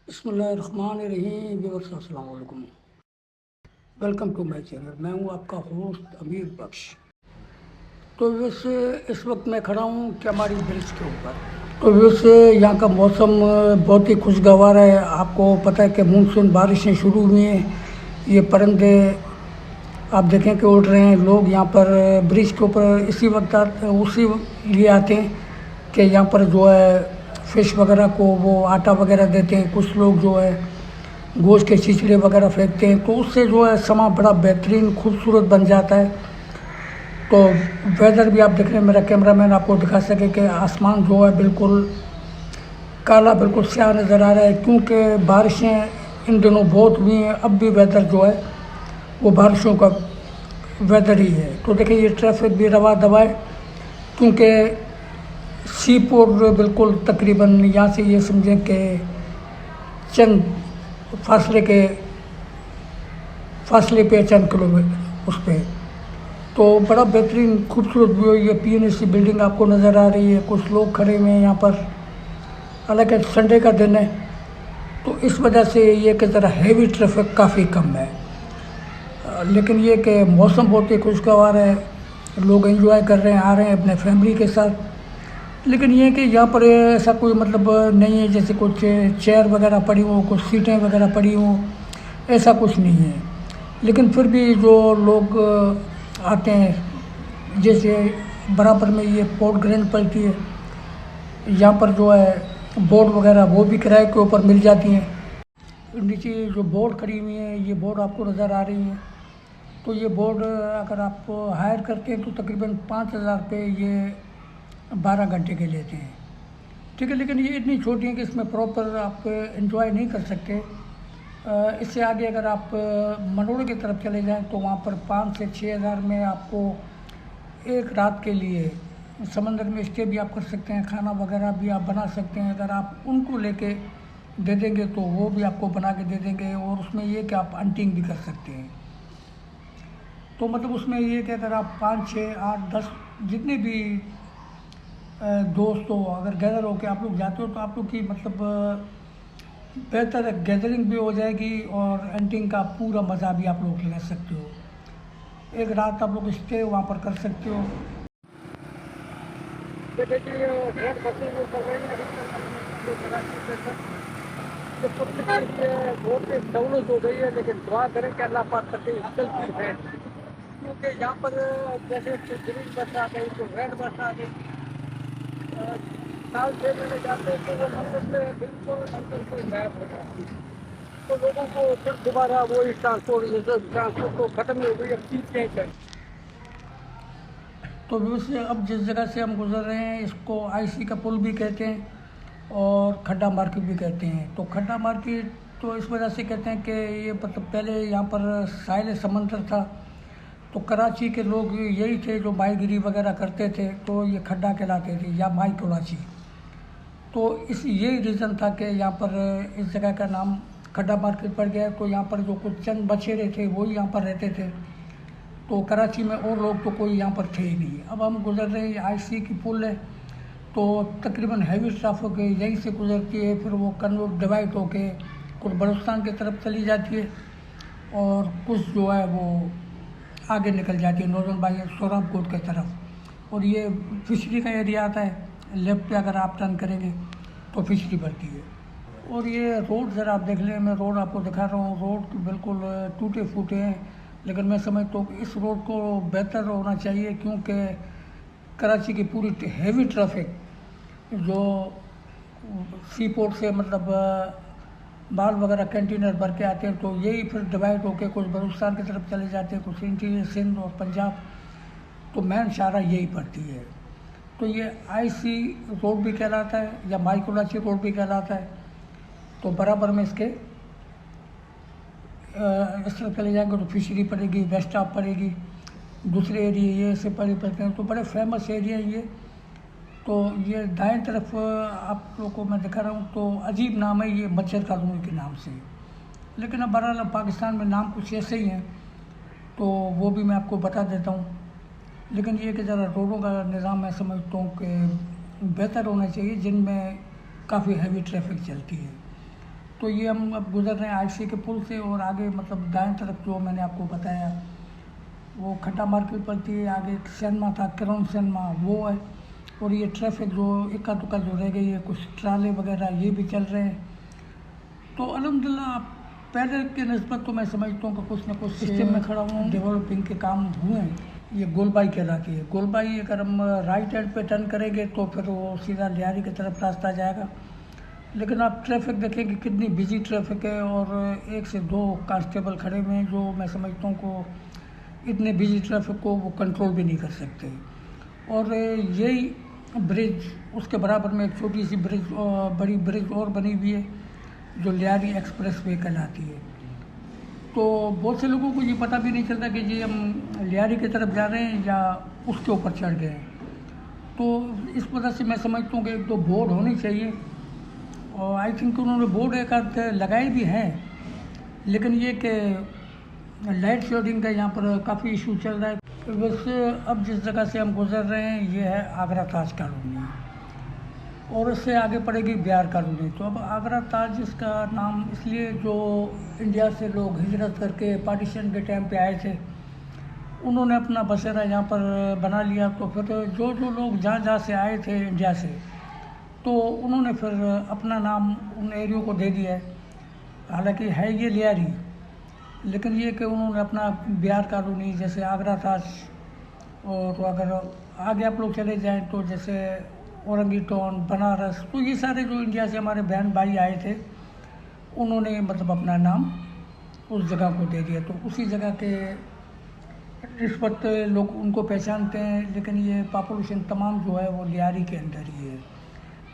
बिस्मिल्लाहिर्रहमानिर्रहीम। व्यूअर्स अस्सलाम वालेकुम, वेलकम टू माय चैनल। मैं हूं आपका होस्ट अमीर बख्श। तो वैसे इस वक्त मैं खड़ा हूं कैमारी ब्रिज के ऊपर। तो वैसे यहाँ का मौसम बहुत ही खुशगवार है। आपको पता है कि मानसून बारिशें शुरू हुई हैं। ये परिंदे आप देखें कि उड़ रहे हैं। लोग यहाँ पर ब्रिज के ऊपर उसी लिए आते हैं कि यहाँ पर जो है फ़िश वगैरह को वो आटा वगैरह देते हैं। कुछ लोग जो है गोश्त के छिछड़े वगैरह फेंकते हैं, तो उससे जो है समा बड़ा बेहतरीन खूबसूरत बन जाता है। तो वेदर भी आप देख रहे हैं, मेरा कैमरामैन आपको दिखा सके कि आसमान जो है बिल्कुल काला, बिल्कुल स्याह नज़र आ रहा है, क्योंकि बारिशें इन दिनों बहुत हुई हैं। अब भी वेदर जो है वो बारिशों का वेदर ही है। तो देखिए ये ट्रैफिक भी रवा दवा है, क्योंकि सी पोर्ट बिल्कुल तकरीबन यहाँ से ये समझें कि चंद फासले पे चंद किलोमीटर उस पर। तो बड़ा बेहतरीन खूबसूरत व्यू। ये पीएनसी बिल्डिंग आपको नज़र आ रही है। कुछ लोग खड़े हुए हैं यहाँ पर, हालांकि संडे का दिन है, तो इस वजह से ये कि ज़रा हैवी ट्रैफिक काफ़ी कम है। लेकिन ये कि मौसम बहुत ही खुशगवार है, लोग एंजॉय कर रहे हैं, आ रहे हैं अपने फैमिली के साथ। लेकिन ये कि यहाँ पर ऐसा कोई मतलब नहीं है जैसे कुछ चेयर वगैरह पड़ी हो, कुछ सीटें वगैरह पड़ी हों, ऐसा कुछ नहीं है। लेकिन फिर भी जो लोग आते हैं, जैसे बराबर में ये पोर्ट ग्रैंड पड़ती है, यहाँ पर जो है बोट वगैरह वो भी किराए के ऊपर मिल जाती हैं। नीचे जो बोट खड़ी हुई है, ये बोट आपको नज़र आ रही है। तो ये बोट अगर आप हायर करते हैं तो तकरीबन 5,000 रुपये ये 12 घंटे के लेते हैं, ठीक है। लेकिन ये इतनी छोटी है कि इसमें प्रॉपर आप एंजॉय नहीं कर सकते। इससे आगे अगर आप मनोड़ की तरफ चले जाएं तो वहाँ पर 5 से 6,000 में आपको एक रात के लिए समंदर में स्टे भी आप कर सकते हैं, खाना वगैरह भी आप बना सकते हैं। अगर आप उनको लेके दे देंगे तो वो भी आपको बना के दे देंगे, और उसमें ये कि आप हंटिंग भी कर सकते हैं। तो मतलब उसमें ये कि अगर आप 5, 6, 8, 10 जितने भी दोस्त हो, अगर गैदर हो के आप लोग जाते हो तो आप लोग की मतलब बेहतर गैदरिंग भी हो जाएगी, और हंटिंग का पूरा मज़ा भी आप लोग ले सकते हो। एक रात आप लोग स्टे वहाँ पर कर सकते हो। बहुत सहूलत हो गई है, लेकिन दुआ करें कि अल्लाह पाक करके चलती है, क्योंकि यहाँ पर जैसे ग्रीन बस आ गई तो रेड बस आ गई, साल 6 महीने जाते हैं तो वो मतलब में बिल्कुल अंदर से गायब हो जाती है। तो लोगों को फिर दोबारा वही ट्रांसपोर्ट को ख़त्म हो गई, अब चीज़ चेंज है। तो वैसे अब जिस जगह से हम गुजर रहे हैं इसको आईसी का पुल भी कहते हैं और खड्डा मार्केट भी कहते हैं। तो खड्डा मार्केट तो इस वजह से कहते हैं कि ये मतलब पहले यहाँ पर साहिल समंदर था, तो कराची के लोग यही थे जो माहीगिरी वगैरह करते थे, तो ये खड्डा कहलाते थे या माही कराची। तो इस यही रीज़न था कि यहाँ पर इस जगह का नाम खड्डा मार्केट पड़ गया। तो यहाँ पर जो कुछ चंद बछेरे थे वही यहाँ पर रहते थे, तो कराची में और लोग तो कोई यहाँ पर थे ही नहीं। अब हम गुजर रहे हैं, आईसी की पुल है, तो तकरीबन हैवी ट्रैफिक यहीं से गुजरती है, फिर वो कन्वर्ट डिवाइड होके कुछ बलूचिस्तान की तरफ चली जाती है, और कुछ जो है वो आगे निकल जाती है नॉर्दर्न बाई सोराबकोट की तरफ। और ये फिशरी का एरिया आता है, लेफ्ट पे अगर आप टर्न करेंगे तो फिशरी बढ़ती है। और ये रोड ज़रा आप देख लें, मैं रोड आपको दिखा रहा हूँ। रोड बिल्कुल टूटे फूटे हैं, लेकिन मैं समझता हूँ कि इस रोड को बेहतर होना चाहिए, क्योंकि कराची की पूरी हैवी ट्रैफिक जो सी पोर्ट से मतलब माल वगैरह कंटेनर भर के आते हैं, तो यही फिर डिवाइड होकर कुछ बलूचिस्तान की तरफ चले जाते हैं, कुछ इंटीरियर सिंध और पंजाब। तो मेन शारा यही पड़ती है। तो ये आईसी रोड भी कहलाता है या माई कराची रोड भी कहलाता है। तो बराबर में इसके इस तरफ चले जाएंगे तो फिशरी पड़ेगी, वेस्ट आप पड़ेगी, दूसरे एरिए ये से पड़ते हैं। तो बड़े फेमस एरिया है ये। तो ये दाएं तरफ आप लोगों को मैं दिखा रहा हूँ, तो अजीब नाम है ये, मच्छर कॉलोनी के नाम से। लेकिन अब बहरहाल पाकिस्तान में नाम कुछ ऐसे ही हैं, तो वो भी मैं आपको बता देता हूँ। लेकिन ये कि ज़रा रोडों का निज़ाम मैं समझता हूँ कि बेहतर होना चाहिए, जिनमें काफ़ी हैवी ट्रैफिक चलती है। तो ये हम अब गुजर रहे हैं आईसी के पुल से, और आगे मतलब दाएं तरफ जो मैंने आपको बताया वो खड्डा मार्केट पड़ती है, आगे एक सिनेमा था किरण सिनेमा वो है, और ये ट्रैफिक जो इक्का दुक्का जो रह गई है, कुछ ट्राले वगैरह ये भी चल रहे हैं। तो अल्हम्दुलिल्लाह पहले के निस्बत तो मैं समझता हूँ कि कुछ ना कुछ सिस्टम में खड़ा हूँ, डेवलपिंग के काम हुए हैं। ये गोलबाई कहलाती है। गोलबाई अगर हम राइट हैंड पे टर्न करेंगे तो फिर वो सीधा लियारी की तरफ रास्ता जाएगा, लेकिन आप ट्रैफिक देखेंगे कितनी बिजी ट्रैफिक है, और 1 से 2 कांस्टेबल खड़े हुए हैं जो मैं समझता हूँ को इतने बिजी ट्रैफिक को वो कंट्रोल भी नहीं कर सकते। और यही ब्रिज, उसके बराबर में एक छोटी सी ब्रिज, बड़ी ब्रिज और बनी हुई है जो लियारी एक्सप्रेस वे कहलाती है। तो बहुत से लोगों को ये पता भी नहीं चलता कि जी हम लियारी की तरफ जा रहे हैं या उसके ऊपर चढ़ गए हैं। तो इस वजह से मैं समझता हूँ कि 1-2 बोर्ड होनी चाहिए, और आई थिंक उन्होंने बोर्ड एक आध लगाए भी हैं, लेकिन ये कि लाइट शेडिंग का यहाँ पर काफ़ी इशू चल रहा है। वैसे अब जिस जगह से हम गुजर रहे हैं ये है आगरा ताज कॉलोनी, और इससे आगे पड़ेगी बिहार कॉलोनी। तो अब आगरा ताज इसका नाम इसलिए, जो इंडिया से लोग हिजरत करके पार्टीशन के टाइम पे आए थे, उन्होंने अपना बसेरा यहाँ पर बना लिया। तो फिर जो लोग जहाँ से आए थे इंडिया से, तो उन्होंने फिर अपना नाम उन एरियो को दे दिया है। हालांकि है ये लियारी, लेकिन ये कि उन्होंने अपना बिहार कॉलोनी जैसे आगरा ताज, और अगर आगे आप लोग चले जाएं तो जैसे औरंगी टाउन, बनारस, तो ये सारे जो इंडिया से हमारे बहन भाई आए थे, उन्होंने मतलब अपना नाम उस जगह को दे दिया। तो उसी जगह के इस वक्त लोग उनको पहचानते हैं, लेकिन ये पॉपुलेशन तमाम जो है वो लियारी के अंदर ही है।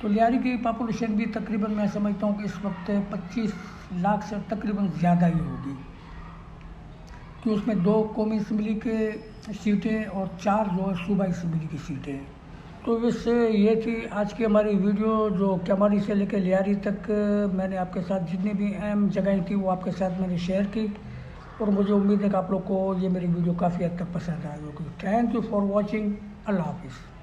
तो लियारी की पॉपुलेशन भी तकरीबन मैं समझता हूँ कि इस वक्त 25 लाख से तकरीबन ज़्यादा ही होगी, कि उसमें 2 कौमी असम्बली के सीटें और 4 जो है सूबाई असम्बली की सीटें हैं। तो इससे ये थी आज की हमारी वीडियो, जो कैमारी से लेकर लियारी तक मैंने आपके साथ जितनी भी अहम जगहें थी वो आपके साथ मैंने शेयर की, और मुझे उम्मीद है कि आप लोग को ये मेरी वीडियो काफ़ी हद तक पसंद आई होगी। Thank you for watching. अल्लाह हाफिज़।